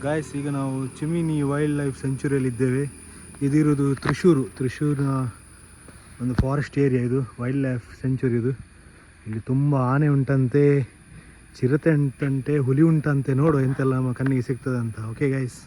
Guys, ಈಗ ನಾವು chimney wild life ಸೆಂಚುರಿಯಲ್ಲಿದ್ದೇವೆ. ಇದಿರೋದು ತ್ರಿಶೂರಿನ ಒಂದು ಫಾರೆಸ್ಟ್ ಏರಿಯಾ. ಇದು ವೈಲ್ಡ್ ಲೈಫ್ ಸೆಂಚುರಿ. ಇದು ಇಲ್ಲಿ ತುಂಬ ಆನೆ ಉಂಟಂತೆ, ಚಿರತೆ ಉಂಟಂತೆ, ಹುಲಿ ಉಂಟಂತೆ. ನೋಡು ಎಂತೆಲ್ಲ ನಮ್ಮ ಕಣ್ಣಿಗೆ ಸಿಗ್ತದೆ ಅಂತ. ಓಕೆ ಗೈಸ್,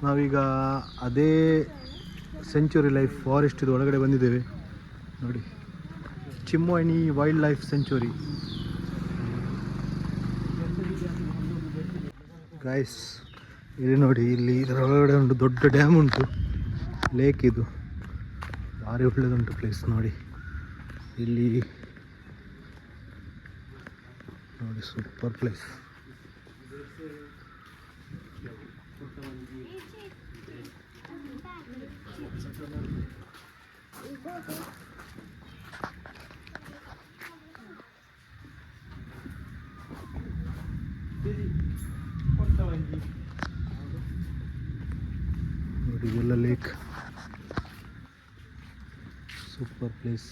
ನಾವೀಗ ಅದೇ ಸೆಂಚುರಿ ಲೈಫ್ ಫಾರೆಸ್ಟ್ ಇದು ಒಳಗಡೆ ಬಂದಿದ್ದೇವೆ. ನೋಡಿ, ಚಿಮ್ಮೋಣಿ ವೈಲ್ಡ್ ಲೈಫ್ ಸೆಂಚುರಿ. ಗೈಸ್, ಇಲ್ಲಿ ನೋಡಿ, ಇಲ್ಲಿ ಇದರ ಒಳಗಡೆ ಒಂದು ದೊಡ್ಡ ಡ್ಯಾಮ್ ಉಂಟು, ಲೇಕ್. ಇದು ಭಾರಿ ಒಳ್ಳೆದುಂಟು ಪ್ಲೇಸ್. ನೋಡಿ ಇಲ್ಲಿ ನೋಡಿ, ಸೂಪರ್ ಪ್ಲೇಸ್. ನೋಡಿ, ಇದೆಲ್ಲ ಲೇಕ್. Super place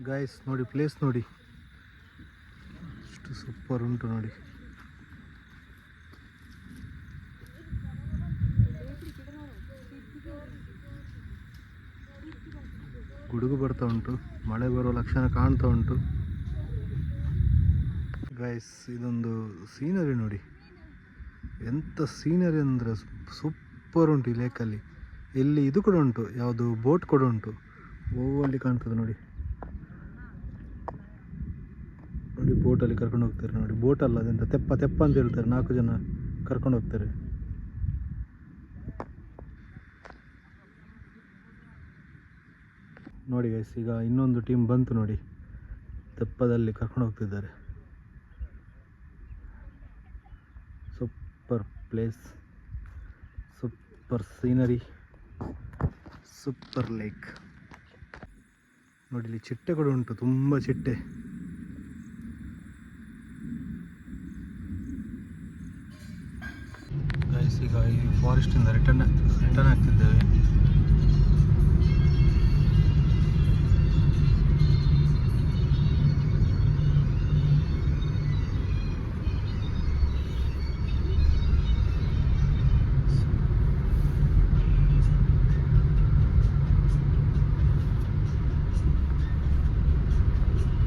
guys. ನೋಡಿ ಪ್ಲೇಸ್ ನೋಡಿ, ಎಷ್ಟು ಸೂಪರ್ ಉಂಟು ನೋಡಿ. ಗುಡುಗು ಬರ್ತಾ ಉಂಟು, ಮಳೆ ಬರುವ ಲಕ್ಷಣ ಕಾಣ್ತಾ ಉಂಟು ಗೈಸ್. ಇದೊಂದು ಸೀನರಿ ನೋಡಿ, ಎಂಥ ಸೀನರಿ ಅಂದರೆ ಸೂಪರ್ ಉಂಟು ಈ ಲೇಕಲ್ಲಿ. ಇಲ್ಲಿ ಇದು ಕೂಡ ಉಂಟು, ಯಾವುದು ಬೋಟ್ ಕೂಡ ಉಂಟು. ಅಲ್ಲಿ ಕಾಣ್ತದೆ ನೋಡಿ. ನೋಡಿ, ಬೋಟಲ್ಲಿ ಕರ್ಕೊಂಡು ಹೋಗ್ತಾರೆ ನೋಡಿ. ಬೋಟ್ ಅಲ್ಲ, ಅದೆಂತ ತೆಪ್ಪ ಅಂತ ಹೇಳ್ತಾರೆ. 4 ಜನ ಕರ್ಕೊಂಡು ಹೋಗ್ತಾರೆ. ನೋಡಿ ಗೈಸ್, ಈಗ ಇನ್ನೊಂದು ಟೀಮ್ ಬಂತು ನೋಡಿ, ತೆಪ್ಪದಲ್ಲಿ ಕರ್ಕೊಂಡು ಹೋಗ್ತಿದ್ದಾರೆ. Super place, super scenery, super lake. ನೋಡಿ, ಇಲ್ಲಿ ಚಿಟ್ಟೆ ಕೂಡ ಉಂಟು, ತುಂಬ ಚಿಟ್ಟೆ. ಗೈಸ್, ಈಗ ಈ ಫಾರೆಸ್ಟಿಂದ ರಿಟರ್ನ್ ಆಗ್ತಿದ್ದೇವೆ.